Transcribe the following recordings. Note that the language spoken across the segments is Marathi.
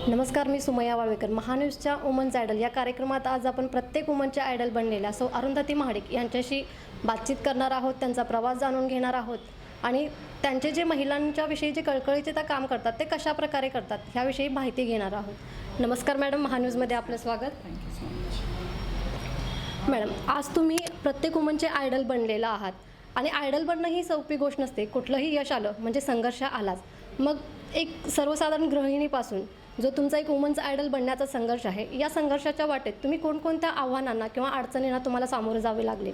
नमस्कार, मी सुमय्या वाळवेकर. महान्यूजच्या वुमन्स आयडल या कार्यक्रमात आज आपण प्रत्येक वुमनच्या आयडल बनलेल्या सौ अरुंधती महाडिक यांच्याशी बातचीत करणार आहोत. त्यांचा प्रवास जाणून घेणार आहोत आणि त्यांचे जे महिलांच्या विषयी जे कळकळीचे ते काम करतात ते कशा प्रकारे करतात ह्याविषयी माहिती घेणार आहोत. नमस्कार मॅडम, महान्यूजमध्ये आपलं स्वागत. Thank you so much. मॅडम, आज तुम्ही प्रत्येक वुमनचे आयडल बनलेला आहात आणि आयडल बनणं ही सोपी गोष्ट नसते. कुठलंही यश आलं म्हणजे संघर्ष आलाच. मग एक सर्वसाधारण गृहिणीपासून जो तुमचा एक वुमन्स आयडल बनण्याचा संघर्ष आहे, या संघर्षाच्या वाटेत तुम्ही कोणकोणत्या आव्हानांना किंवा अडचणींना तुम्हाला सामोरे जावे लागले?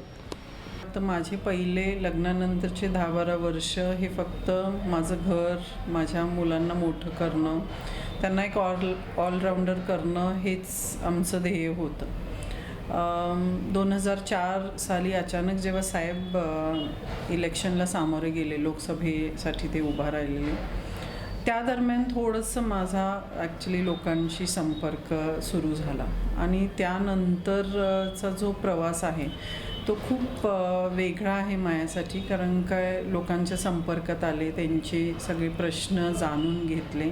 तर माझे पहिले लग्नानंतरचे 10-12 वर्ष हे फक्त माझं घर, माझ्या मुलांना मोठं करणं, त्यांना एक ऑलराऊंडर करणं हेच आमचं ध्येय होतं. 2004 साली अचानक जेव्हा साहेब इलेक्शनला सामोरे गेले, लोकसभेसाठी ते उभा राहिलेले, त्या दरम्यान थोडंसं माझा ॲक्च्युली लोकांशी संपर्क सुरू झाला आणि त्यानंतरचा जो प्रवास आहे तो खूप वेगळा आहे माझ्यासाठी. कारण काय, लोकांच्या संपर्कात आले, त्यांचे सगळे प्रश्न जाणून घेतले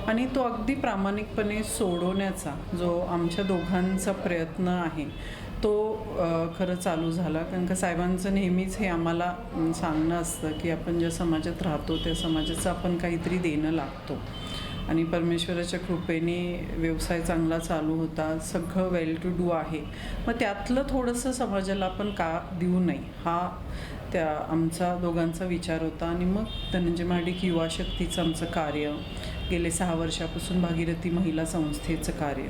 आणि तो अगदी प्रामाणिकपणे सोडवण्याचा जो आमच्या दोघांचा प्रयत्न आहे तो खरं चालू झाला. कारण का साहेबांचं नेहमीच हे आम्हाला सांगणं असतं की आपण ज्या समाजात राहतो त्या समाजाचं आपण काहीतरी देणं लागतो आणि परमेश्वराच्या कृपेने व्यवसाय चांगला चालू होता, सगळं वेल टू डू आहे. मग त्यातलं थोडंसं समाजाला आपण का देऊ नये हा त्या आमचा दोघांचा विचार होता. आणि मग धनंजय महाडिक युवा शक्तीचं आमचं कार्य, गेले 6 वर्षापासून भागीरथी महिला संस्थेचं कार्य,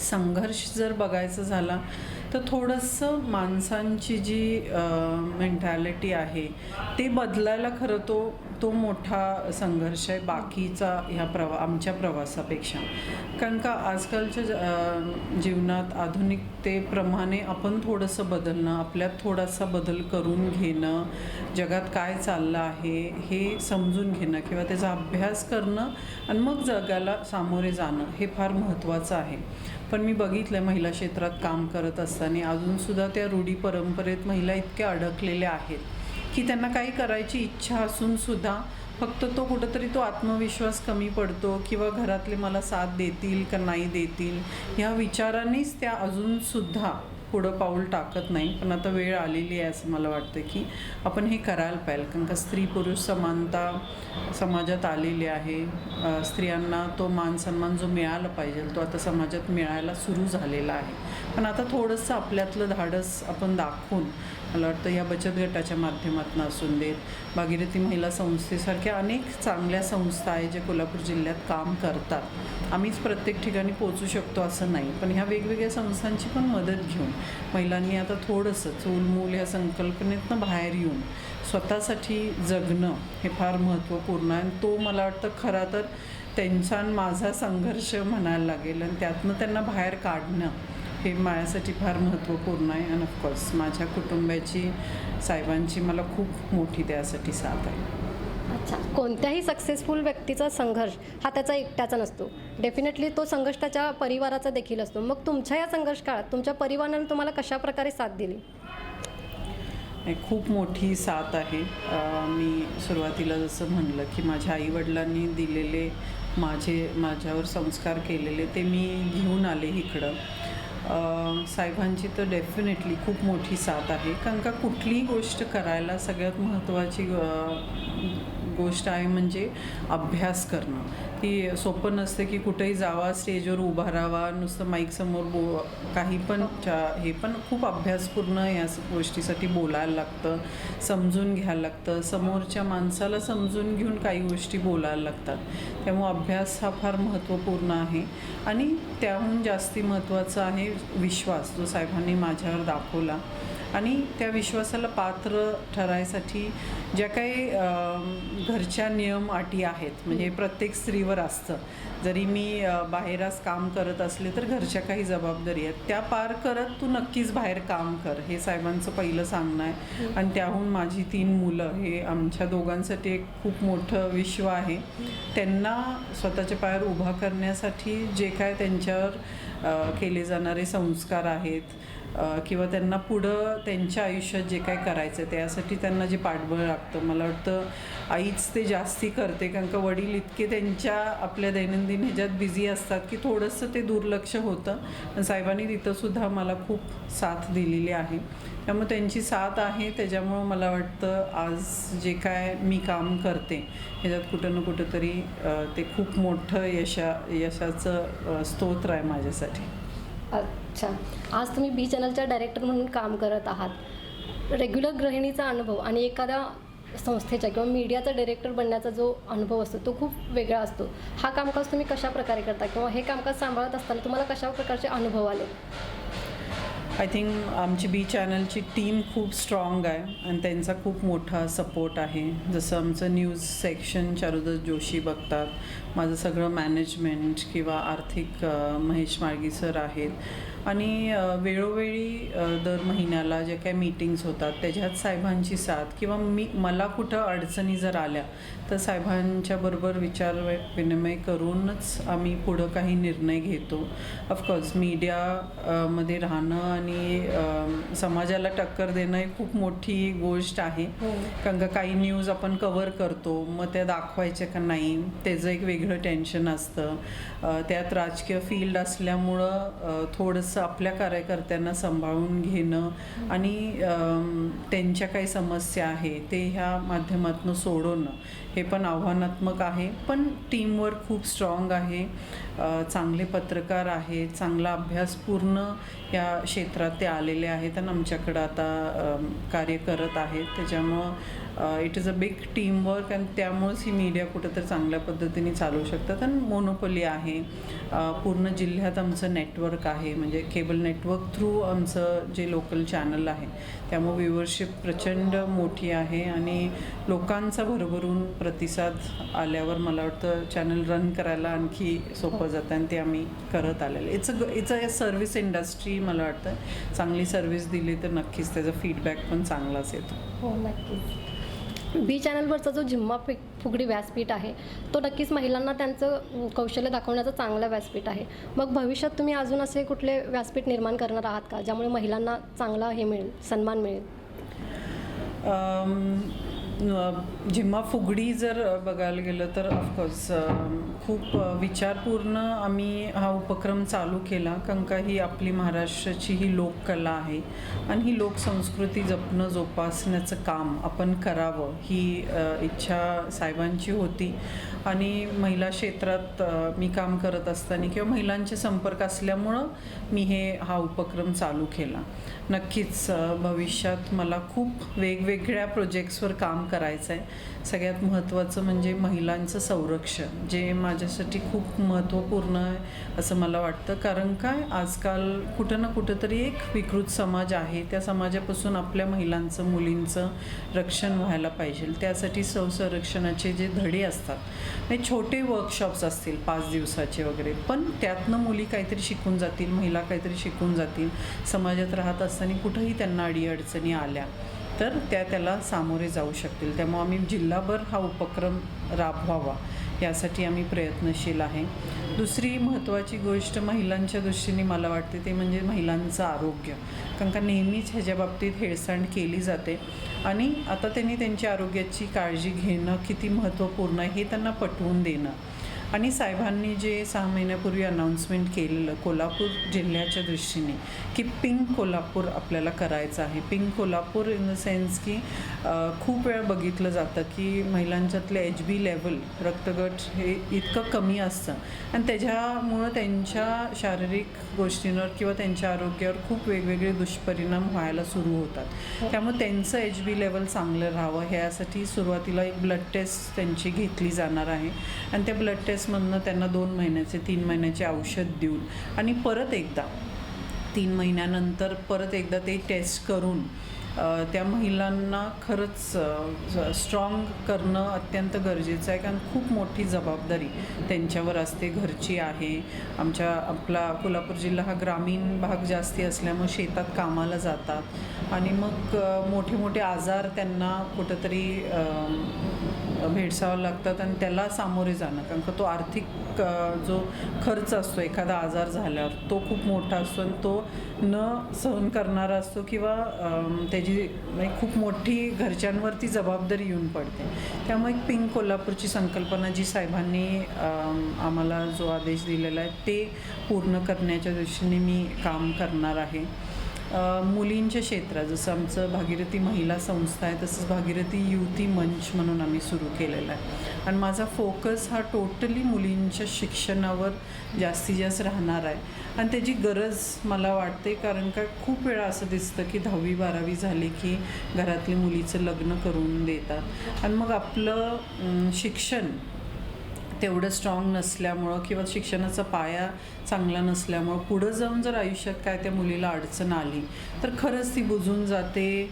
संघर्ष जर बघायचं झाला तर थोडंसं माणसांची जी मेंटॅलिटी आहे ते बदलायला खरं तो मोठा संघर्ष आहे बाकीचा ह्या आमच्या प्रवासापेक्षा. कारण का आजकालच्या जीवनात आधुनिकतेप्रमाणे आपण थोडंसं बदलणं, आपल्यात थोडासा बदल करून घेणं, जगात काय चाललं आहे हे समजून घेणं किंवा त्याचा अभ्यास करणं आणि मग जगाला सामोरे जाणं हे फार महत्त्वाचं आहे. पण मी बघितलं महिला क्षेत्रात काम करत असताना अजूनसुद्धा त्या रूढी परंपरेत महिला इतक्या अडकलेल्या आहेत की त्यांना काही करायची इच्छा असूनसुद्धा फक्त तो कुठंतरी तो आत्मविश्वास कमी पडतो किंवा घरातले मला साथ देतील का नाही देतील ह्या विचारानेच त्या अजूनसुद्धा पुढं पाऊल टाकत नाही. पण आता वेळ आलेली आहे असं मला वाटतं की आपण हे करायला पाहिजे. कारण का स्त्री पुरुष समानता समाजात आलेली आहे. स्त्रियांना तो मान सन्मान जो मिळाला पाहिजे तो आता समाजात मिळायला सुरू झालेला आहे. पण आता थोडंसं आपल्यातलं धाडस आपण दाखवून, मला वाटतं या बचत गटाच्या माध्यमातून असून देत, भागीरथी महिला संस्थेसारख्या अनेक चांगल्या संस्था आहे जे कोल्हापूर जिल्ह्यात काम करतात. आम्हीच प्रत्येक ठिकाणी पोचू शकतो असं नाही, पण ह्या वेगवेगळ्या संस्थांची पण मदत घेऊन महिलांनी आता थोडंसं चूलमूल ह्या संकल्पनेतनं बाहेर येऊन स्वतःसाठी जगणं हे फार महत्त्वपूर्ण आहे. आणि तो मला वाटतं खरा तर त्यांचा आणि माझा संघर्ष म्हणायला लागेल आणि त्यातनं त्यांना बाहेर काढणं हे माझ्यासाठी फार महत्त्वपूर्ण आहे. आणि ऑफकोर्स माझ्या कुटुंबाची, साहेबांची मला खूप मोठी त्यासाठी साथ आहे. अच्छा, कोणत्याही सक्सेसफुल व्यक्तीचा संघर्ष हा त्याचा एकट्याचा नसतो. डेफिनेटली तो संघर्ष त्याच्या परिवाराचा देखील असतो. मग तुमच्या या संघर्ष काळात तुमच्या परिवाराने तुम्हाला कशा प्रकारे साथ दिली? खूप मोठी साथ आहे. मी सुरुवातीला जसं म्हणलं की माझ्या आईवडिलांनी दिलेले माझ्यावर संस्कार केलेले ते मी घेऊन आले इकडं. साहेबांची तर डेफिनेटली खूप मोठी साथ आहे. कारण का कुठलीही गोष्ट करायला सगळ्यात महत्त्वाची गोष्ट आहे म्हणजे अभ्यास करणं. ती सोपं नसतं की कुठेही जावा, स्टेजवर उभा राहावा, नुसतं माईकसमोर काही पण हे पण खूप अभ्यासपूर्ण या गोष्टीसाठी बोलायला लागतं, समजून घ्यायला लागतं, समोरच्या माणसाला समजून घेऊन काही गोष्टी बोलायला लागतात. त्यामुळे अभ्यास हा फार महत्त्वपूर्ण आहे. आणि त्याहून जास्ती महत्त्वाचं आहे विश्वास, जो साहेबांनी माझ्यावर दाखवला. आणि त्या विश्वासाला पात्र ठरायसाठी ज्या काही घरच्या नियम अटी आहेत, म्हणजे प्रत्येक स्त्रीवर असतं, जरी मी बाहेरच काम करत असले तर घरच्या काही जबाबदारी आहेत त्या पार करत तू नक्कीच बाहेर काम कर, हे साहेबांचं पहिलं सांगणं आहे. आणि त्याहून माझी 3 मुलं हे आमच्या दोघांसाठी एक खूप मोठं विश्व आहे. त्यांना स्वतःच्या पायावर उभा करण्यासाठी जे काय त्यांच्यावर केले जाणारे संस्कार आहेत, किंवा त्यांना पुढं त्यांच्या आयुष्यात जे काय करायचं आहे त्यासाठी त्यांना जे पाठबळ लागतं, मला वाटतं आईच ते जास्ती करते, कारण का वडील इतके त्यांच्या आपल्या दैनंदिन ह्याच्यात बिझी असतात की थोडंसं ते दुर्लक्ष होतं. पण साहेबांनी तिथंसुद्धा मला खूप साथ दिलेली आहे. त्यामुळे त्यांची साथ आहे, त्याच्यामुळं मला वाटतं आज जे काय मी काम करते ह्याच्यात कुठं ना कुठं तरी ते खूप मोठं यशाचं स्तोत्र आहे माझ्यासाठी. अच्छा, आज तुम्ही बी चॅनलच्या डायरेक्टर म्हणून काम करत आहात. रेग्युलर गृहिणीचा अनुभव आणि एखाद्या संस्थेच्या किंवा मीडियाचा डायरेक्टर बनण्याचा जो अनुभव असतो तो खूप वेगळा असतो. हा कामकाज तुम्ही कशा प्रकारे करता किंवा हे कामकाज सांभाळत असताना तुम्हाला कशा प्रकारचे अनुभव आले? आय थिंक आमची बी चॅनलची टीम खूप स्ट्रॉंग आहे आणि त्यांचा खूप मोठा सपोर्ट आहे. जसं आमचं न्यूज सेक्शन चारुदत्त जोशी बघतात, माझं सगळं मॅनेजमेंट किंवा आर्थिक महेश माळगी सर आहेत आणि वेळोवेळी दर महिन्याला जे काही मीटिंग्स होतात त्याच्यात साहेबांची साथ किंवा मला कुठं अडचणी जर आल्या तर साहेबांच्याबरोबर विचार विनिमय करूनच आम्ही पुढं काही निर्णय घेतो. ऑफकोर्स मीडियामध्ये राहणं आणि समाजाला टक्कर देणं ही खूप मोठी गोष्ट आहे, कारण का काही न्यूज आपण कव्हर करतो मग त्या दाखवायच्या का नाही त्याचं एक वेगळं टेन्शन असतं. त्यात राजकीय फील्ड असल्यामुळं थोडंसं आपल्या कार्यकर्त्यांना सांभाळून घेणं आणि त्यांच्या काही समस्या आहे ते ह्या माध्यमातून सोडवणं हे पण आव्हानात्मक आहे. पण टीमवर्क खूप स्ट्रॉंग आहे, चांगले पत्रकार आहेत, चांगला अभ्यासपूर्ण या क्षेत्रात ते आलेले आहेत आणि आमच्याकडं आता कार्य करत आहेत. त्याच्यामुळं it is a big teamwork आणि त्यामुळंच ही मीडिया कुठं तर चांगल्या पद्धतीने चालू शकतात. आणि मोनोपोली आहे, पूर्ण जिल्ह्यात आमचं नेटवर्क आहे, म्हणजे केबल नेटवर्क थ्रू आमचं जे लोकल चॅनल आहे त्यामुळे व्ह्यूअरशिप प्रचंड मोठी आहे आणि लोकांचा भरभरून प्रतिसाद आल्यावर मला वाटतं चॅनल रन करायला आणखी सोपं जातं आणि ते आम्ही करत आलेलं. It's a service industry. मला वाटतं चांगली सर्व्हिस दिली तर नक्कीच त्याचा फीडबॅक पण चांगलाच येतो. हो, नक्कीच. बी चॅनलवरचा जो झिम्मा फुगडी व्यासपीठ आहे तो नक्कीच महिलांना त्यांचं कौशल्य दाखवण्याचं चांगलं व्यासपीठ आहे. मग भविष्यात तुम्ही अजून असे कुठले व्यासपीठ निर्माण करणार आहात का ज्यामुळे महिलांना चांगला हे मिळेल, सन्मान मिळेल? झिम्मा फुगडी जर बघायला गेलं तर ऑफकोर्स खूप विचारपूर्ण आम्ही हा उपक्रम चालू केला, कारण का ही आपली महाराष्ट्राची ही लोककला आहे आणि ही लोकसंस्कृती जपणं जोपासण्याचं काम आपण करावं ही इच्छा साहेबांची होती. आणि महिला क्षेत्रात मी काम करत असताना किंवा महिलांचे संपर्क असल्यामुळं मी हा उपक्रम चालू केला. नक्कीच भविष्यात मला खूप वेगवेगळ्या प्रोजेक्ट्सवर काम करायचं आहे. सगळ्यात महत्त्वाचं म्हणजे महिलांचं संरक्षण, जे माझ्यासाठी खूप महत्त्वपूर्ण आहे असं मला वाटतं. कारण काय आजकाल कुठं ना कुठं तरी एक विकृत समाज आहे, त्या समाजापासून आपल्या महिलांचं मुलींचं रक्षण व्हायला पाहिजे. त्यासाठी संरक्षणाचे जे धडे असतात हे छोटे वर्कशॉप्स असतील 5 दिवसाचे वगैरे, पण त्यातनं मुली काहीतरी शिकून जातील, महिला काहीतरी शिकून जातील. समाजात राहत असताना कुठंही त्यांना अडीअडचणी आल्या तर त्याला सामोरे जाऊ शकतील. त्यामुळे आम्ही जिल्हाभर हा उपक्रम राबवावा यासाठी आम्ही प्रयत्नशील आहे. दुसरी महत्त्वाची गोष्ट महिलांच्या दृष्टीने मला वाटते ते म्हणजे महिलांचं आरोग्य, कारण का नेहमीच ह्याच्या बाबतीत हेळसांड केली जाते आणि आता त्यांनी त्यांच्या आरोग्याची काळजी घेणं किती महत्त्वपूर्ण आहे हे त्यांना पटवून देणं. आणि साहेबांनी जे 6 महिन्यापूर्वी अनाऊन्समेंट केलेलं कोल्हापूर जिल्ह्याच्या दृष्टीने की पिंक कोल्हापूर आपल्याला करायचं आहे. Pink Kolhapur in the sense की खूप वेळा बघितलं जातं की महिलांच्यातले HB लेवल रक्तगट हे इतकं कमी असतं आणि त्याच्यामुळं त्यांच्या शारीरिक गोष्टींवर किंवा त्यांच्या आरोग्यावर खूप वेगवेगळे दुष्परिणाम व्हायला सुरू होतात. त्यामुळे त्यांचं HB लेवल चांगलं राहावं ह्यासाठी सुरुवातीला एक ब्लड टेस्ट त्यांची घेतली जाणार आहे आणि त्या ब्लड टेस्टमधनं त्यांना 2 महिन्याचे 3 महिन्याचे औषध देऊन आणि परत एकदा 3 महिन्यानंतर परत एकदा ते टेस्ट करून त्या महिलांना खरंच स्ट्रॉंग करणं अत्यंत गरजेचं आहे, कारण खूप मोठी जबाबदारी त्यांच्यावर असते, घरची आहे. आपला कोल्हापूर जिल्हा हा ग्रामीण भाग जास्ती असल्यामुळे शेतात कामाला जातात आणि मग मोठे मोठे आजार त्यांना कुठंतरी भेडसावं लागतात आणि त्याला सामोरे जाणं, कारण का तो आर्थिक जो खर्च असतो एखादा आजार झाल्यावर तो खूप मोठा असतो आणि तो न सहन करणारा असतो किंवा त्याची खूप मोठी घरच्यांवरती जबाबदारी येऊन पडते. त्यामुळे एक पिंक कोल्हापूरची संकल्पना जी साहेबांनी आम्हाला जो आदेश दिलेला आहे ते पूर्ण करण्याच्या दृष्टीने मी काम करणार आहे. मुलींच्या क्षेत्रात जसं आमचं भागीरथी महिला संस्था आहे तसंच भागीरथी युवती मंच म्हणून आम्ही सुरू केलेला आहे आणि माझा फोकस हा टोटली मुलींच्या शिक्षणावर जास्तीत जास्त राहणार आहे आणि त्याची गरज मला वाटते. कारण का खूप वेळा असं दिसतं की 10वी-12वी झाली की घरातली मुलीचं लग्न करून देतात आणि मग आपलं शिक्षण तेवढं स्ट्रॉंग नसल्यामुळं किंवा शिक्षणाचा पाया चांगला नसल्यामुळं पुढं जाऊन जर आयुष्यात काय त्या मुलीला अडचण आली तर खरंच ती बुजून जाते,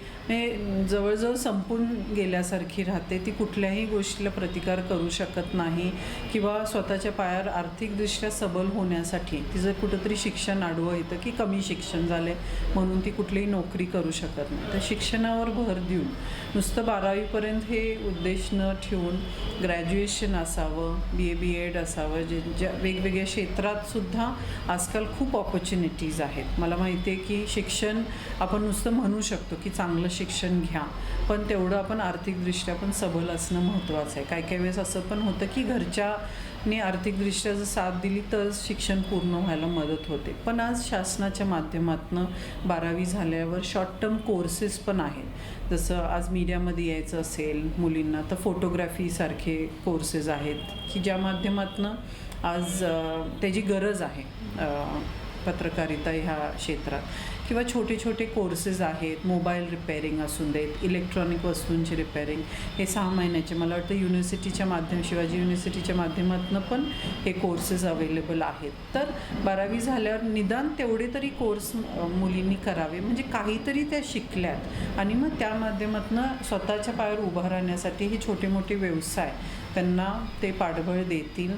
जवळजवळ संपून गेल्यासारखी राहते. ती कुठल्याही गोष्टीला प्रतिकार करू शकत नाही किंवा स्वतःच्या पायावर आर्थिकदृष्ट्या सबल होण्यासाठी तिचं कुठंतरी शिक्षण आडवं येतं की कमी शिक्षण झाले म्हणून ती कुठलीही नोकरी करू शकत नाही. तर शिक्षणावर भर देऊन नुसतं 12वीपर्यंत हे उद्देश न ठेवून ग्रॅज्युएशन असावं, BA-BEd असावं, ज्या वेगवेगळ्या क्षेत्रातसुद्धा आजकाल खूप ऑपॉर्च्युनिटीज आहेत. मला माहिती आहे की शिक्षण आपण नुसतं म्हणू शकतो की चांगलं शिक्षण घ्या, पण तेवढं आपण आर्थिकदृष्ट्या पण सबल असणं महत्त्वाचं आहे. काही वेळेस असं पण होतं की घरच्याने आर्थिकदृष्ट्या जर साथ दिली तर शिक्षण पूर्ण व्हायला मदत होते. पण आज शासनाच्या माध्यमातून 12वी झाल्यावर शॉर्ट टर्म कोर्सेस पण आहेत. जसं आज मीडियामध्ये यायचं असेल मुलींना तर फोटोग्राफीसारखे कोर्सेस आहेत की ज्या माध्यमातून आज त्याची गरज आहे पत्रकारिता ह्या क्षेत्रात किंवा छोटे छोटे कोर्सेस आहेत. मोबाईल रिपेअरिंग असून देत, इलेक्ट्रॉनिक वस्तूंची रिपेअरिंग, हे 6 महिन्याचे मला वाटतं युनिव्हर्सिटीच्या शिवाजी युनिव्हर्सिटीच्या माध्यमातून पण हे कोर्सेस अवेलेबल आहेत. तर 12वी झाल्यावर निदान तेवढे तरी कोर्स मुलींनी करावे म्हणजे काहीतरी त्या शिकल्यात आणि मग त्या माध्यमातून स्वतःच्या पायावर उभं राहण्यासाठी हे छोटे मोठे व्यवसाय त्यांना ते पाठबळ देतील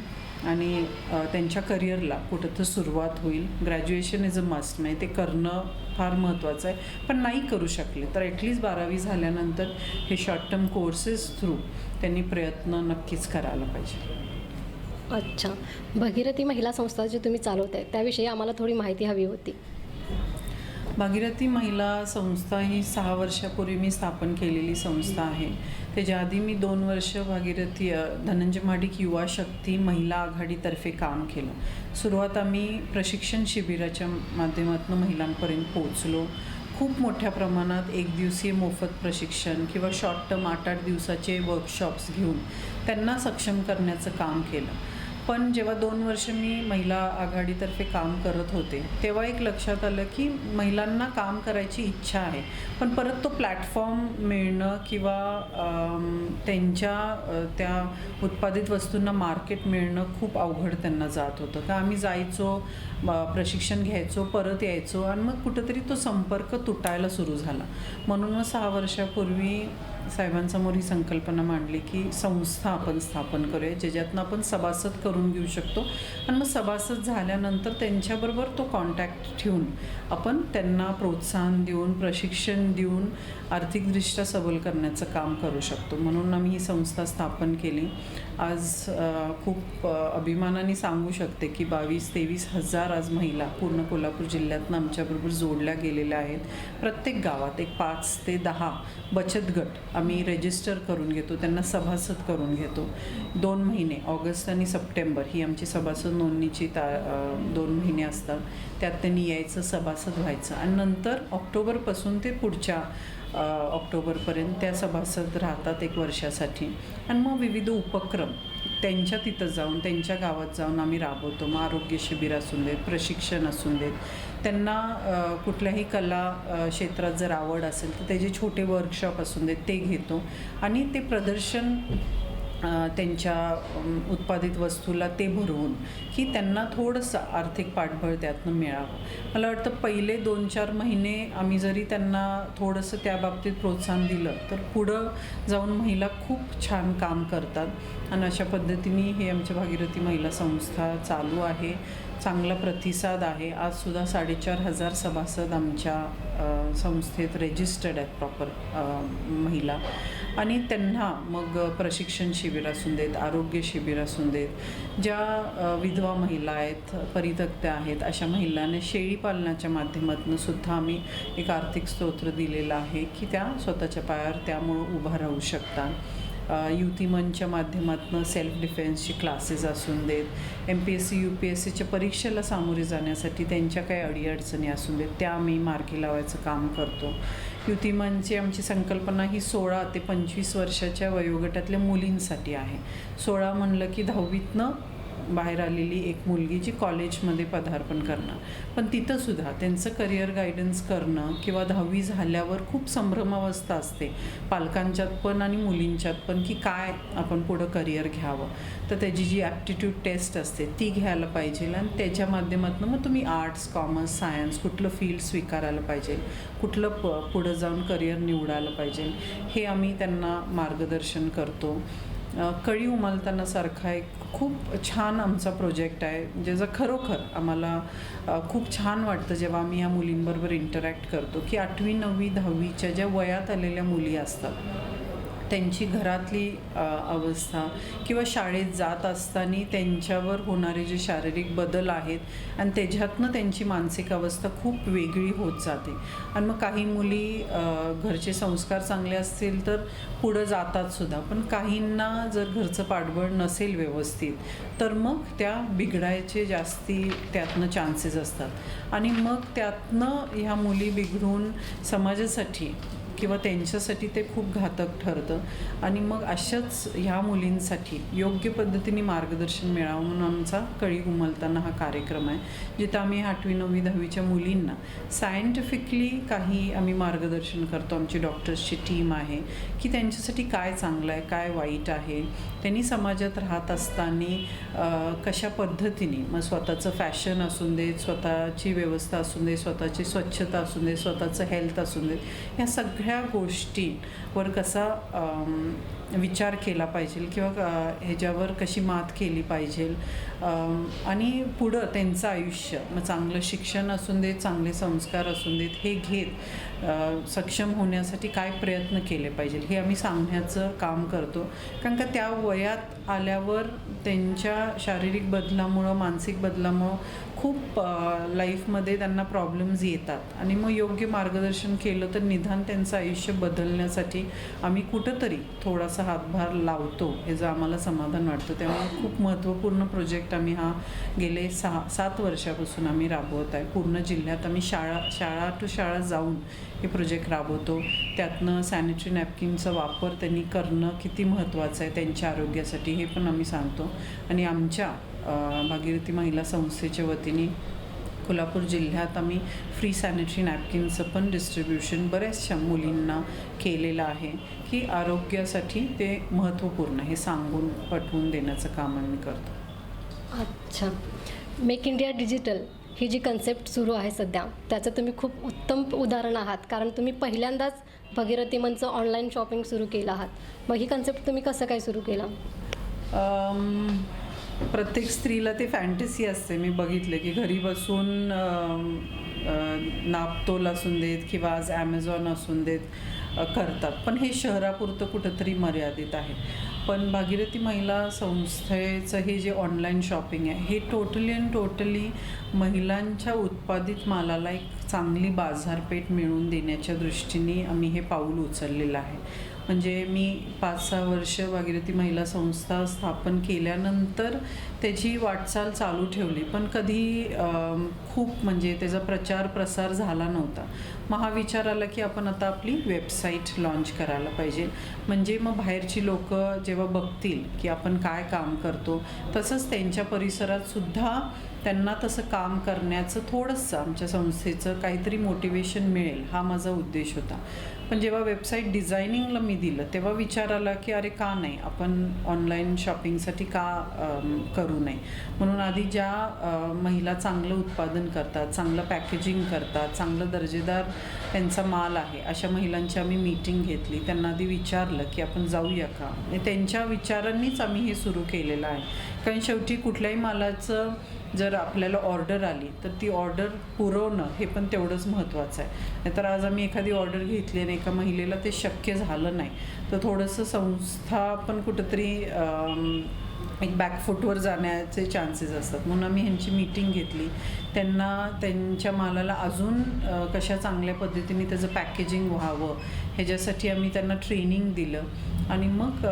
आणि त्यांच्या करिअरला कुठं तर सुरुवात होईल. ग्रॅज्युएशन इज अ मस्ट, म्हणजे ते करणं फार महत्त्वाचं आहे. पण नाही करू शकले तर ॲटलिस्ट 12वी झाल्यानंतर हे शॉर्ट टर्म कोर्सेस थ्रू त्यांनी प्रयत्न नक्कीच करायला पाहिजे. अच्छा, भागीरथी महिला संस्था जी तुम्ही चालवत आहे त्याविषयी आम्हाला थोडी माहिती हवी होती. भागीरथी महिला संस्था ही 6 वर्षापूर्वी मी स्थापन केलेली संस्था आहे. त्याच्या आधी मी 2 वर्ष भागीरथी धनंजय महाडिक युवा शक्ती महिला आघाडीतर्फे काम केलं. सुरुवात आम्ही प्रशिक्षण शिबिराच्या माध्यमातून महिलांपर्यंत पोहोचलो. खूप मोठ्या प्रमाणात 1 दिवसीय मोफत प्रशिक्षण किंवा शॉर्ट टर्म 8-8 दिवसाचे वर्कशॉप्स घेऊन त्यांना सक्षम करण्याचं काम केलं. पण जेव्हा 2 वर्ष मी महिला आघाडीतर्फे काम करत होते तेव्हा एक लक्षात आलं की महिलांना काम करायची इच्छा आहे पण परत तो प्लॅटफॉर्म मिळणं किंवा त्यांच्या त्या उत्पादित वस्तूंना मार्केट मिळणं खूप अवघड त्यांना जात होतं. का आम्ही जायचो, प्रशिक्षण घ्यायचो, परत यायचो आणि मग कुठंतरी तो संपर्क तुटायला सुरू झाला. म्हणून मग 6 वर्षापूर्वी साहेबांसमोर ही संकल्पना मांडली की संस्था आपण स्थापन करूया ज्याच्यातनं आपण सभासद करून घेऊ शकतो आणि मग सभासद झाल्यानंतर त्यांच्याबरोबर तो कॉन्टॅक्ट ठेवून आपण त्यांना प्रोत्साहन देऊन, प्रशिक्षण देऊन आर्थिकदृष्ट्या सबल करण्याचं काम करू शकतो. म्हणून आम्ही ही संस्था स्थापन केली. आज खूप अभिमानाने सांगू शकते की 22-23 हजार आज महिला पूर्ण कोल्हापूर जिल्ह्यातनं आमच्याबरोबर जोडल्या गेलेल्या आहेत. प्रत्येक गावात एक 5 ते 10 बचत गट आम्ही रजिस्टर करून घेतो, त्यांना सभासद करून घेतो. 2 महिने ऑगस्ट आणि सप्टेंबर ही आमची सभासद नोंदणीची 2 महिने असतात. त्यात त्यांनी यायचं, सभासद व्हायचं आणि नंतर ऑक्टोबरपासून ते पुढच्या ऑक्टोबरपर्यंत त्या सभासद राहतात 1 वर्षासाठी आणि मग विविध उपक्रम त्यांच्या तिथं जाऊन, त्यांच्या गावात जाऊन आम्ही राबवतो. मग आरोग्य शिबिर असून देत, प्रशिक्षण असून देत, त्यांना कुठल्याही कला क्षेत्रात जर आवड असेल तर त्याचे छोटे वर्कशॉप असून देत ते घेतो आणि ते प्रदर्शन त्यांच्या उत्पादित वस्तूला ते भरवून की त्यांना थोडंसं आर्थिक पाठबळ त्यातनं मिळावं. मला वाटतं पहिले 2-4 महिने आम्ही जरी त्यांना थोडंसं त्या बाबतीत प्रोत्साहन दिलं तर पुढं जाऊन महिला खूप छान काम करतात आणि अशा पद्धतीने हे आमच्या भागीरथी महिला संस्था चालू आहे. चांगला प्रतिसाद आहे. आजसुद्धा 4,500 सभासद आमच्या संस्थेत रजिस्टर्ड आहेत प्रॉपर महिला आणि त्यांना मग प्रशिक्षण शिबिर असून देत, आरोग्य शिबिर असून देत, ज्या विधवा महिला आहेत, परित्यक्त्या आहेत, अशा महिलांना शेळी पालनाच्या माध्यमातून सुद्धा आम्ही एक आर्थिक स्तोत्र दिलेला आहे की त्या स्वतःच्या पायावर त्यामुळं उभा राहू शकतात. युती मंचच्या माध्यमातून सेल्फ डिफेन्सचे क्लासेस असून देत, MPSC UPSCच्या परीक्षेला सामोरे जाण्यासाठी त्यांच्या काही अडीअडचणी असून देत, त्या आम्ही मार्गी लावायचं काम करतो. युती मंचची आमची संकल्पना ही 16 ते 25 वर्षाच्या वयोगटातल्या मुलींसाठी आहे. 16 म्हणलं की 10वीतनं बाहेर आलेली एक मुलगी जी कॉलेजमध्ये पदार्पण करणार, पण तिथंसुद्धा त्यांचं करिअर गायडन्स करणं किंवा 10वी झाल्यावर खूप संभ्रमावस्था असते पालकांच्यात पण आणि मुलींच्यात पण की काय आपण पुढं करिअर घ्यावं. तर त्याची जी ॲप्टिट्यूड टेस्ट असते ती घ्यायला पाहिजे आणि त्याच्या माध्यमातून मग तुम्ही आर्ट्स, कॉमर्स, सायन्स कुठलं फील्ड स्वीकारायला पाहिजे, कुठलं पुढं जाऊन करिअर निवडायला पाहिजे, हे आम्ही त्यांना मार्गदर्शन करतो. कळी उमलताना सारखा एक खूप छान आमचा प्रोजेक्ट आहे, ज्याचं खरोखर आम्हाला खूप छान वाटतं जेव्हा आम्ही या मुलींबरोबर इंटरॅक्ट करतो की 8वी, 9वी, 10वीच्या ज्या वयात आलेल्या मुली असतात त्यांची घरातली अवस्था किंवा शाळेत जात असताना त्यांच्यावर होणारे जे शारीरिक बदल आहेत आणि त्याच्यातनं त्यांची मानसिक अवस्था खूप वेगळी होत जाते. आणि मग काही मुली घरचे संस्कार चांगले असतील तर पुढं जातात सुद्धा, पण काहींना जर घरचं पाठबळ नसेल व्यवस्थित तर मग त्या बिघडायचे जास्ती त्यातनं चान्सेस असतात आणि मग त्यातनं ह्या मुली बिघडून समाजासाठी किंवा त्यांच्यासाठी ते खूप घातक ठरतं. आणि मग अशाच ह्या मुलींसाठी योग्य पद्धतीने मार्गदर्शन मिळावं म्हणून आमचा कळी उमलताना हा कार्यक्रम आहे, जिथं आम्ही 8वी, 9वी, 10वीच्या मुलींना सायंटिफिकली काही आम्ही मार्गदर्शन करतो. आमची डॉक्टर्सची टीम आहे की त्यांच्यासाठी काय चांगलं आहे, काय वाईट आहे, त्यांनी समाजात राहत असताना कशा पद्धतीने मग स्वतःचं फॅशन असून देत, स्वतःची व्यवस्था असून दे, स्वतःची स्वच्छता असून दे, स्वतःचं हेल्थ असून देत, ह्या सगळ्या गोष्टींवर कसा विचार केला पाहिजे किंवा ह्याच्यावर कशी मात केली पाहिजे आणि पुढं त्यांचं आयुष्य मग चांगलं शिक्षण असून देत, चांगले संस्कार असून देत, हे घेत सक्षम होण्यासाठी काय प्रयत्न केले पाहिजे हे आम्ही सांगण्याचं काम करतो. कारण का त्या वयात आल्यावर त्यांच्या शारीरिक बदलामुळं, मानसिक बदलामुळं खूप लाईफमध्ये त्यांना प्रॉब्लेम्स येतात आणि मग योग्य मार्गदर्शन केलं तर निदान त्यांचं आयुष्य बदलण्यासाठी आम्ही कुठंतरी थोडासा हातभार लावतो, ह्याचं आम्हाला समाधान वाटतं. त्यामुळे खूप महत्त्वपूर्ण प्रोजेक्ट आम्ही हा गेले 6-7 वर्षापासून आम्ही राबवत आहे. पूर्ण जिल्ह्यात आम्ही शाळा टू शाळा जाऊन हे प्रोजेक्ट राबवतो. त्यातनं सॅनिटरी नॅपकिनचा वापर त्यांनी करणं किती महत्त्वाचं आहे त्यांच्या आरोग्यासाठी हे पण आम्ही सांगतो. आणि आमच्या भागीरथी महिला संस्थेच्या वतीने कोल्हापूर जिल्ह्यात आम्ही फ्री सॅनिटरी नॅपकिनचं पण डिस्ट्रीब्युशन बऱ्याचशा मुलींना केलेलं आहे की आरोग्यासाठी ते महत्त्वपूर्ण हे सांगून पटवून देण्याचं काम आम्ही करतो. अच्छा, मेक इंडिया डिजिटल ही जी कन्सेप्ट सुरू आहे सध्या, त्याचं तुम्ही खूप उत्तम उदाहरण आहात, कारण तुम्ही पहिल्यांदाच भगीरथी मंच ऑनलाईन शॉपिंग सुरू केलं आहात. मग ही कन्सेप्ट तुम्ही कसं काय सुरू केलं? प्रत्येक स्त्रीला ते फॅन्टसी असते. मी बघितलं की घरी बसून नापतोल असून देत किंवा आज ॲमेझॉन असून देत करतात, पण हे शहरापुरतं कुठंतरी मर्यादित आहे. पण भागीरथी महिला संस्थेचं हे जे ऑनलाईन शॉपिंग आहे हे टोटली महिलांच्या उत्पादित मालाला एक चांगली बाजारपेठ मिळवून देण्याच्या दृष्टीने आम्ही हे पाऊल उचललेलं आहे. म्हणजे मी 5-6 वर्ष भागीरथी महिला संस्था स्थापन केल्यानंतर त्याची वाटचाल चालू ठेवली, पण कधी खूप म्हणजे त्याचा प्रचार प्रसार झाला नव्हता. मग हा विचार आला की आपण आता आपली वेबसाईट लॉन्च करायला पाहिजे, म्हणजे मग बाहेरची लोक जेव्हा बघतील की आपण काय काम करतो तसंच त्यांच्या परिसरात सुद्धा त्यांना तसं काम करण्याचं थोडंसं आमच्या संस्थेचं काहीतरी मोटिवेशन मिळेल, हा माझा उद्देश होता. पण जेव्हा वेबसाईट डिझायनिंगला मी दिलं तेव्हा विचार आला की अरे का नाही आपण ऑनलाईन शॉपिंगसाठी का करू नये. म्हणून आधी ज्या महिला चांगलं उत्पादन करतात, चांगलं पॅकेजिंग करतात, चांगलं दर्जेदार त्यांचा माल आहे, अशा महिलांची आम्ही मीटिंग घेतली. त्यांना आधी विचारलं की आपण जाऊया का. त्यांच्या विचारांनीच आम्ही हे सुरू केलेलं आहे कारण शेवटी कुठल्याही मालाचं जर आपल्याला ऑर्डर आली तर ती ऑर्डर पुरवणं हे पण तेवढंच महत्त्वाचं आहे. नाहीतर आज आम्ही एखादी ऑर्डर घेतली आणि एका महिलेला ते शक्य झालं नाही तर थोडंसं संस्था पण कुठंतरी एक बॅकफूटवर जाण्याचे चान्सेस असतात. म्हणून आम्ही ह्यांची मीटिंग घेतली, त्यांना त्यांच्या मालाला अजून कशा चांगल्या पद्धतीने त्याचं पॅकेजिंग व्हावं ह्याच्यासाठी आम्ही त्यांना ट्रेनिंग दिलं आणि मग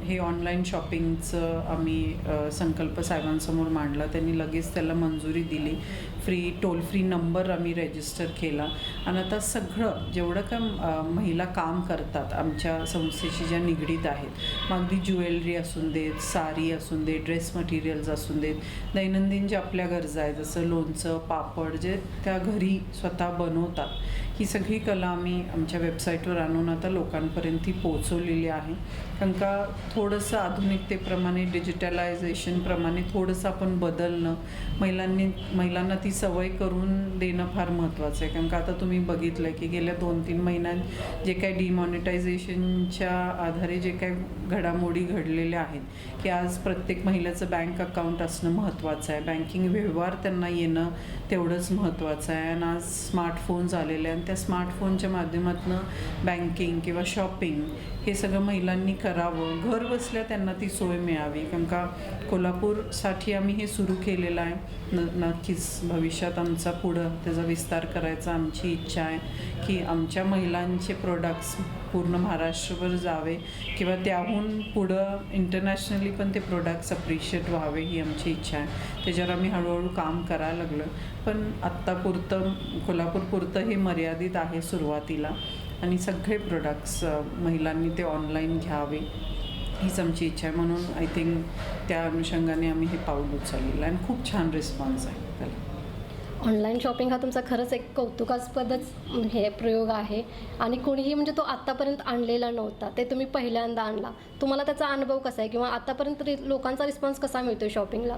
हे ऑनलाईन शॉपिंगचं आम्ही संकल्प साहेबांसमोर मांडला. त्यांनी लगेच त्याला मंजुरी दिली. टोल फ्री नंबर आम्ही रजिस्टर केला आणि आता सगळं जेवढं का महिला काम करतात आमच्या संस्थेशी ज्या निगडीत आहेत, मग अगदी ज्वेलरी असून देत, साडी असून देत, ड्रेस मटेरियल्स असून देत, दैनंदिन ज्या आपल्या गरजा आहेत जसं लोणचं, पापड जे त्या घरी स्वतः बनवतात, ही सगळी कला आम्ही आमच्या वेबसाईटवर आणून आता लोकांपर्यंत ती पोचवलेली आहे. कारण का थोडंसं आधुनिकतेप्रमाणे डिजिटलायझेशनप्रमाणे थोडंसं आपण बदलणं, महिलांना ती सवय करून देणं फार महत्त्वाचं आहे. कारण का आता तुम्ही बघितलं की गेल्या 2-3 महिन्यात जे काही डिमॉनिटायझेशनच्या आधारे जे काही घडामोडी घडलेल्या आहेत की आज प्रत्येक महिलेचं बँक अकाउंट असणं महत्त्वाचं आहे, बँकिंग व्यवहार त्यांना येणं तेवढंच महत्त्वाचं आहे. आणि आज स्मार्टफोन्स आलेले आहे आणि त्या स्मार्टफोनच्या माध्यमातून बँकिंग किंवा शॉपिंग हे सगळं महिलांनी करावं, घर बसल्या त्यांना ती सोय मिळावी. कारण का कोल्हापूरसाठी आम्ही हे सुरू केलेलं आहे. नक्कीच भविष्यात आमचा पुढं त्याचा विस्तार करायचा आमची इच्छा आहे की आमच्या महिलांचे प्रोडक्ट्स पूर्ण महाराष्ट्रभर जावे किंवा त्याहून पुढं इंटरनॅशनली पण ते प्रोडक्ट्स अप्रिशिएट व्हावे ही आमची इच्छा आहे. त्याच्यावर आम्ही हळूहळू काम करायला लागलो. पण आत्तापुरतं कोल्हापूरपुरतं हे मर्यादित आहे सुरुवातीला आणि सगळे प्रोडक्ट्स महिलांनी ते ऑनलाईन घ्यावे हीच आमची इच्छा आहे. म्हणून आय थिंक त्या अनुषंगाने आम्ही हे पाऊल उचललेलं आणि खूप छान रिस्पॉन्स आहे त्याला. ऑनलाईन शॉपिंग हा तुमचा खरंच एक कौतुकास्पदच हे प्रयोग आहे आणि कोणीही म्हणजे तो आत्तापर्यंत आणलेला नव्हता, ते तुम्ही पहिल्यांदा आणला. तुम्हाला त्याचा अनुभव कसा आहे किंवा आत्तापर्यंत लोकांचा रिस्पॉन्स कसा मिळतो शॉपिंगला?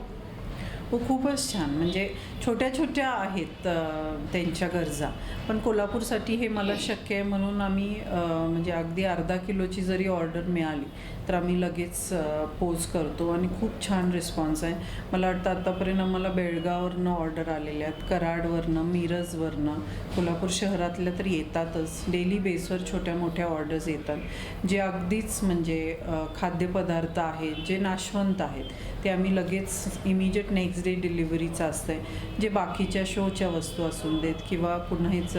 हो, खूपच छान. म्हणजे छोट्या छोट्या आहेत त्यांच्या गरजा, पण कोल्हापूरसाठी हे मला शक्य आहे म्हणून आम्ही म्हणजे अगदी अर्धा किलोची जरी ऑर्डर मिळाली तर आम्ही लगेच पोच करतो आणि खूप छान रिस्पॉन्स आहे. मला वाटतं आत्तापर्यंत आम्हाला बेळगाववरनं ऑर्डर आलेल्या आहेत, कराडवरनं, मिरजवरनं, कोल्हापूर शहरातल्या तर येतातच. डेली बेसवर छोट्या मोठ्या ऑर्डर्स येतात जे अगदीच म्हणजे खाद्यपदार्थ आहेत जे नाशवंत आहेत ते आम्ही लगेच इमिजिएट नेक्स्ट डे डिलिव्हरीचं असतं आहे. जे बाकीच्या शोच्या वस्तू असून देत किंवा पुन्हा हेच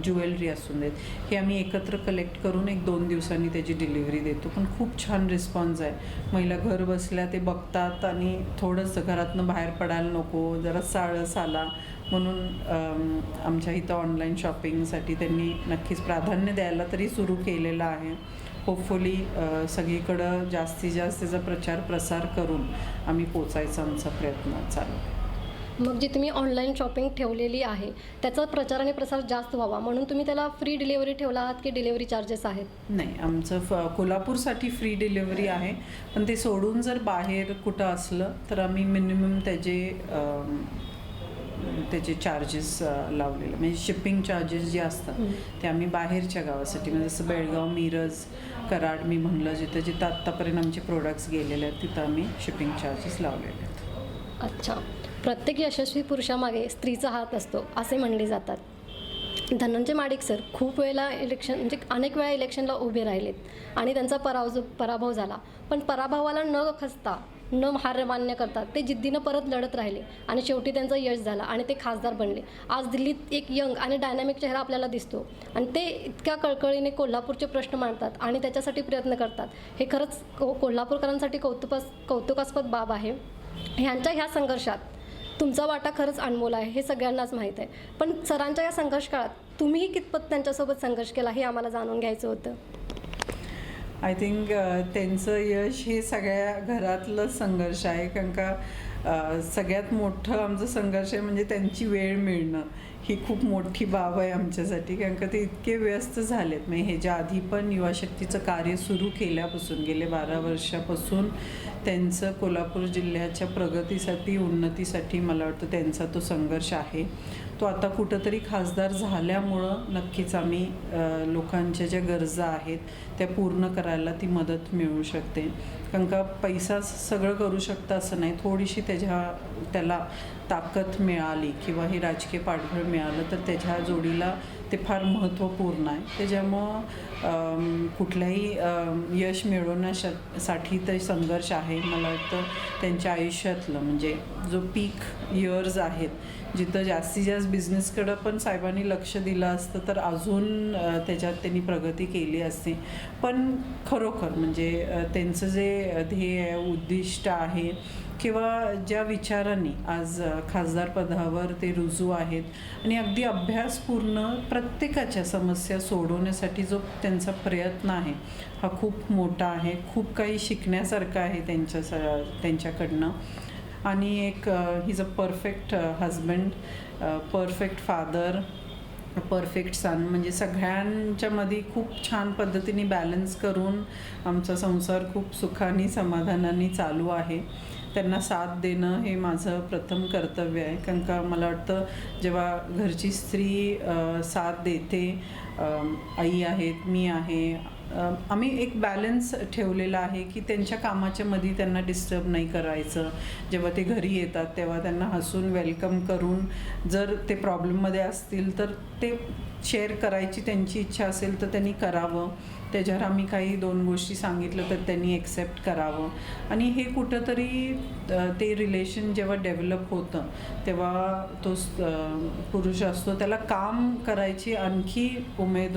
ज्वेलरी असून देत हे आम्ही एकत्र कलेक्ट करून 1-2 दिवसांनी त्याची डिलिव्हरी देतो. पण खूप छान रिस्पॉन्स आहे. महिला घर बसल्या ते बघतात आणि थोडंसं घरातनं बाहेर पडायला नको, जरा साळस आला म्हणून आमच्या इथं ऑनलाईन शॉपिंगसाठी त्यांनी नक्कीच प्राधान्य द्यायला तरी सुरू केलेलं आहे. होपफुली सगळीकडं जास्तीत जास्त त्याचा प्रचार प्रसार करून आम्ही पोचायचा आमचा प्रयत्न चालू आहे. मग जी तुम्ही ऑनलाईन शॉपिंग ठेवलेली आहे त्याचा प्रचार आणि प्रसार जास्त व्हावा म्हणून तुम्ही त्याला फ्री डिलिव्हरी ठेवला आहात की डिलिव्हरी चार्जेस आहेत? नाही, आमचं कोल्हापूरसाठी फ्री डिलिव्हरी आहे. पण ते सोडून जर बाहेर कुठं असलं तर आम्ही मिनिमम त्याचे चार्जेस लावलेले, म्हणजे शिपिंग चार्जेस जे असतात ते आम्ही बाहेरच्या गावासाठी म्हणजे जसं बेळगाव, मिरज, कराड मी म्हणलं जिथं आत्तापर्यंत आमचे प्रोडक्ट्स गेलेले आहेत तिथं आम्ही शिपिंग चार्जेस लावलेले आहेत. अच्छा. प्रत्येक यशस्वी पुरुषामागे स्त्रीचा हात असतो असे म्हणले जातात. धनंजय माडिक सर खूप वेळेला अनेक वेळा इलेक्शनला उभे राहिलेत आणि त्यांचा पराभव झाला. पण पराभवाला न खचता न हार मान्य करतात ते जिद्दीनं परत लढत राहिले आणि शेवटी त्यांचं यश झालं आणि ते खासदार बनले. आज दिल्लीत एक यंग आणि डायनॅमिक चेहरा आपल्याला दिसतो आणि ते इतक्या कळकळीने कोल्हापूरचे प्रश्न मांडतात आणि त्याच्यासाठी प्रयत्न करतात. हे खरंच कोल्हापूरकरांसाठी कौतुकास्पद बाब आहे. ह्या संघर्षात तुमचा वाटा खरंच अनमोल आहे हे सगळ्यांनाच माहीत आहे. पण सरांच्या या संघर्ष काळात तुम्हीही कितपत त्यांच्यासोबत संघर्ष केला हे आम्हाला जाणून घ्यायचं होतं. आय थिंक त्यांचं यश हे सगळ्या घरातलं संघर्ष आहे. कारण का सगळ्यात मोठं आमचं संघर्ष आहे म्हणजे त्यांची वेळ मिळणं ही खूप मोठी बाब आहे आमच्यासाठी. कारण का ते इतके व्यस्त झालेत. म्हणजे ह्याच्या आधी पण युवाशक्तीचं कार्य सुरू केल्यापासून गेले 12 वर्षापासून त्यांचं कोल्हापूर जिल्ह्याच्या प्रगतीसाठी, उन्नतीसाठी मला वाटतं त्यांचा तो संघर्ष आहे. तो आता कुठंतरी खासदार झाल्यामुळं नक्कीच आम्ही लोकांच्या ज्या गरजा आहेत त्या पूर्ण करायला ती मदत मिळू शकते. कारण का पैसा सगळं करू शकतं असं नाही, थोडीशी त्याला ताकद मिळाली किंवा हे राजकीय पाठबळ मिळालं तर त्याच्या जोडीला ते फार महत्त्वपूर्ण आहे. त्याच्यामुळं कुठल्याही यश मिळवण्यासाठी ते संघर्ष आहे. मला वाटतं त्यांच्या आयुष्यातलं म्हणजे जो पीक इयर्स आहेत जिथं जास्तीत जास्त बिझनेसकडं पण साहेबांनी लक्ष दिलं असतं तर अजून त्याच्यात त्यांनी प्रगती केली असती. पण खरोखर म्हणजे त्यांचं जे ध्येय आहे, उद्दिष्ट आहे किंवा ज्या विचारांनी आज खासदारपदावर ते रुजू आहेत आणि अगदी अभ्यासपूर्ण प्रत्येकाच्या समस्या सोडवण्यासाठी जो त्यांचा प्रयत्न आहे हा खूप मोठा आहे. खूप काही शिकण्यासारखं आहे त्यांच्याकडनं. आणि एक he is a perfect husband, perfect father, perfect son. म्हणजे सगळ्यांच्यामध्ये खूप छान पद्धतीने बॅलन्स करून आमचा संसार खूप सुखाने समाधानाने चालू आहे. त्यांना साथ देणं हे माझं प्रथम कर्तव्य आहे. कारण का मला वाटतं जेव्हा घरची स्त्री साथ देते, आई आहेत, मी आहे, आम्ही एक बॅलन्स ठेवलेला आहे की त्यांच्या कामाच्या मध्ये त्यांना डिस्टर्ब नाही करायचं. जेव्हा ते घरी येतात तेव्हा त्यांना हसून वेलकम करून, जर ते प्रॉब्लेममध्ये असतील तर ते शेअर करायची त्यांची इच्छा असेल तर त्यांनी करावं. त्याच्यावर आम्ही काही 2 गोष्टी सांगितलं तर त्यांनी एक्सेप्ट करावं. आणि हे कुठंतरी ते रिलेशन जेव्हा डेव्हलप होतं तेव्हा तो पुरुष असतो त्याला काम करायची आणखी उमेद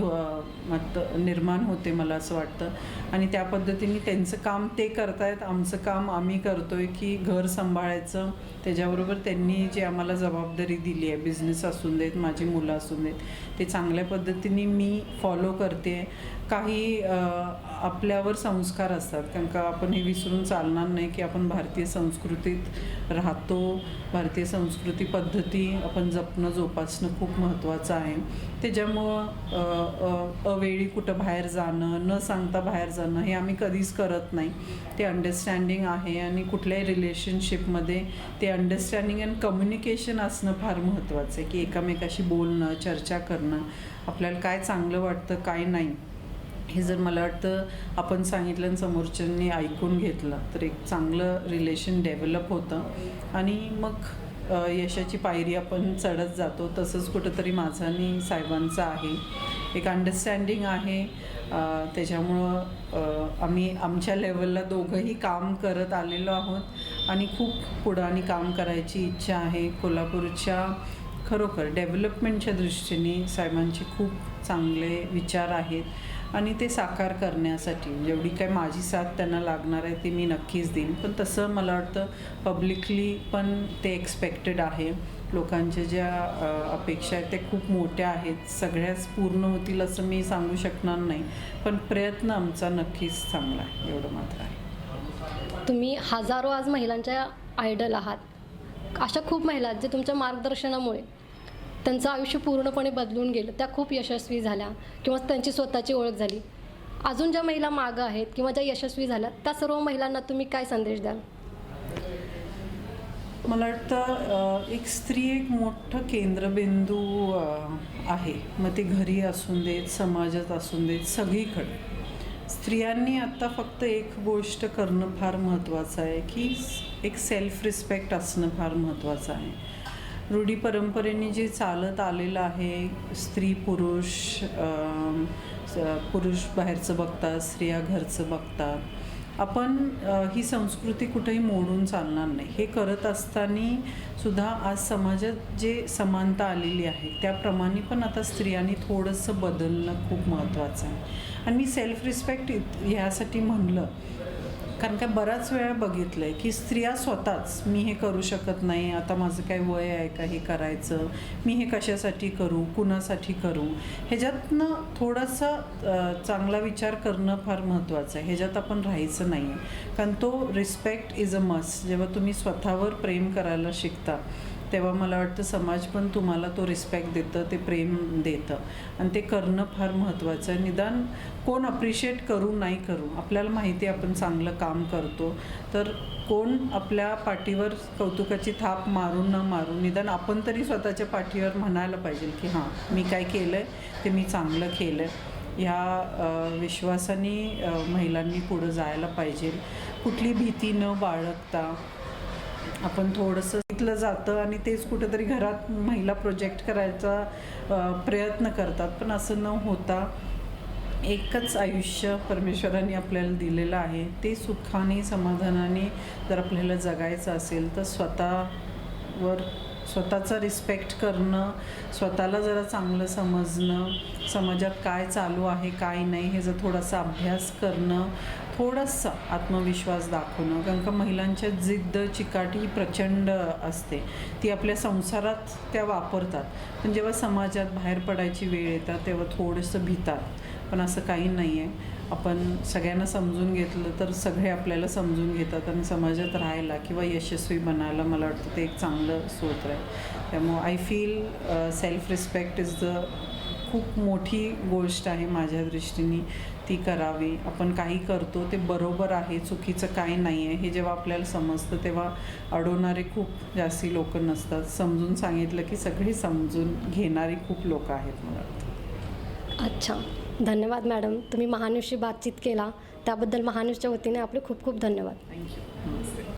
निर्माण होते मला असं वाटतं. आणि त्या पद्धतीने त्यांचं काम ते करतायत, आमचं काम आम्ही करतोय की घर सांभाळायचं. त्याच्याबरोबर त्यांनी जे आम्हाला जबाबदारी दिली आहे, बिझनेस असून देत, माझी मुलं असून देत, ते चांगल्या पद्धतीने मी फॉलो करते. काही आपल्यावर संस्कार असतात कारण का आपण हे विसरून चालणार नाही की आपण भारतीय संस्कृतीत राहतो. भारतीय संस्कृती पद्धती आपण जपणं जोपासणं खूप महत्त्वाचं आहे. त्याच्यामुळं अवेळी कुठं बाहेर जाणं, न सांगता बाहेर जाणं हे आम्ही कधीच करत नाही. ते अंडरस्टँडिंग आहे आणि कुठल्याही रिलेशनशिपमध्ये ते अंडरस्टँडिंग अँड कम्युनिकेशन असणं फार महत्त्वाचं आहे की एकमेकाशी बोलणं, चर्चा करणं, आपल्याला काय चांगलं वाटतं काय नाही हे जर मला वाटतं आपण सांगितलं आणि समोरच्यांनी ऐकून घेतलं तर एक चांगलं रिलेशन डेव्हलप होतं आणि मग यशाची पायरी आपण चढत जातो. तसंच कुठंतरी माझं आणि साहेबांचं आहे, एक अंडरस्टँडिंग आहे. त्याच्यामुळं आम्ही आमच्या लेवलला दोघंही काम करत आलेलो आहोत आणि खूप पुढं आणि काम करायची इच्छा आहे. कोल्हापूरच्या खरोखर डेव्हलपमेंटच्या दृष्टीने साहेबांचे खूप चांगले विचार आहेत आणि ते साकार करण्यासाठी जेवढी काय माझी साथ त्यांना लागणार आहे ती मी नक्कीच देईन. पण तसं मला वाटतं पब्लिकली पण ते एक्सपेक्टेड आहे. लोकांच्या ज्या अपेक्षा आहेत त्या खूप मोठ्या आहेत. सगळ्याच पूर्ण होतील असं मी सांगू शकणार नाही, पण प्रयत्न आमचा नक्कीच चांगला आहे एवढं मात्र आहे. तुम्ही हजारो आज महिलांच्या आयडल आहात. अशा खूप महिला आहेत जे तुमच्या मार्गदर्शनामुळे त्यांचं आयुष्य पूर्णपणे बदलून गेलं, त्या खूप यशस्वी झाल्या किंवा त्यांची स्वतःची ओळख झाली. अजून ज्या महिला मागं आहेत किंवा ज्या यशस्वी झाल्या त्या सर्व महिलांना तुम्ही काय संदेश द्याल? मला वाटतं एक स्त्री एक मोठं केंद्रबिंदू आहे. मग ते घरी असून देत, समाजात असून देत, सगळीकडे स्त्रियांनी आत्ता फक्त एक गोष्ट करणं फार महत्त्वाचं आहे की एक सेल्फ रिस्पेक्ट असणं फार महत्त्वाचं आहे. रूढी परंपरेने जे चालत आलेलं आहे, स्त्री पुरुष, पुरुष बाहेरचं बघतात, स्त्रिया घरचं बघतात, आपण ही संस्कृती कुठेही मोडून चालणार नाही. हे करत असताना सुद्धा आज समाजात जे समानता आलेली आहे त्याप्रमाणे पण आता स्त्रियांनी थोडंसं बदलणं खूप महत्त्वाचं आहे. आणि मी सेल्फ रिस्पेक्ट ह्यासाठी म्हणलं कारण का बऱ्याच वेळा बघितलं आहे की स्त्रिया स्वतःच मी हे करू शकत नाही, आता माझं काय वय आहे का हे करायचं, मी हे कशासाठी करू, कुणासाठी करू, ह्याच्यातनं थोडासा चांगला विचार करणं फार महत्त्वाचं आहे. ह्याच्यात आपण राहायचं नाही आहे. कारण तो रिस्पेक्ट इज अ मस्ट. जेव्हा तुम्ही स्वतःवर प्रेम करायला शिकता तेव्हा मला वाटतं समाज पण तुम्हाला तो रिस्पेक्ट देतं, ते प्रेम देतं आणि ते करणं फार महत्त्वाचं आहे. निदान कोण अप्रिशिएट करू नाही करू, आपल्याला माहिती आहे आपण चांगलं काम करतो, तर कोण आपल्या पाठीवर कौतुकाची थाप मारून न मारून निदान आपण तरी स्वतःच्या पाठीवर म्हणायला पाहिजे की हां मी काय केलं आहे ते मी चांगलं केलं आहे. ह्या विश्वासाने महिलांनी पुढं जायला पाहिजे. कुठली भीती न बाळगता आपण थोडंसं इथलं जातं आणि तेच कुठेतरी घरात महिला प्रोजेक्ट करायचा प्रयत्न करतात. पण असं न होता एकच आयुष्य परमेश्वराने आपल्याला दिलेलं आहे, ते सुखाने समाधानाने जर आपल्याला जगायचं असेल तर स्वतःचा रिस्पेक्ट करणं, स्वतःला जरा चांगलं समजणं, समाजात काय चालू आहे काय नाही हे जर थोडासा अभ्यास करणं, थोडासा आत्मविश्वास दाखवणं. कारण का महिलांच्या जिद्द चिकाटी प्रचंड असते, ती आपल्या संसारात त्या वापरतात, पण जेव्हा समाजात बाहेर पडायची वेळ येतात तेव्हा थोडंसं भितात. पण असं काही नाही आहे. आपण सगळ्यांना समजून घेतलं तर सगळे आपल्याला समजून घेतात आणि समाजात राहायला किंवा यशस्वी बनायला मला वाटतं ते एक चांगलं सूत्र आहे. त्यामुळं I feel self respect is the खूप मोठी गोष्ट आहे माझ्या दृष्टीने, ती करावी. आपण काही करतो ते बरोबर आहे, चुकीचं काही नाही आहे हे जेव्हा आपल्याला समजतं तेव्हा अडवणारे खूप जास्ती लोक नसतात. समजून सांगितलं की सगळी समजून घेणारी खूप लोक आहेत मला वाटतं. अच्छा, धन्यवाद मॅडम. तुम्ही महान्यूजशी बातचीत केला त्याबद्दल महान्यूजच्या वतीने आपले खूप खूप धन्यवाद. थँक्यू.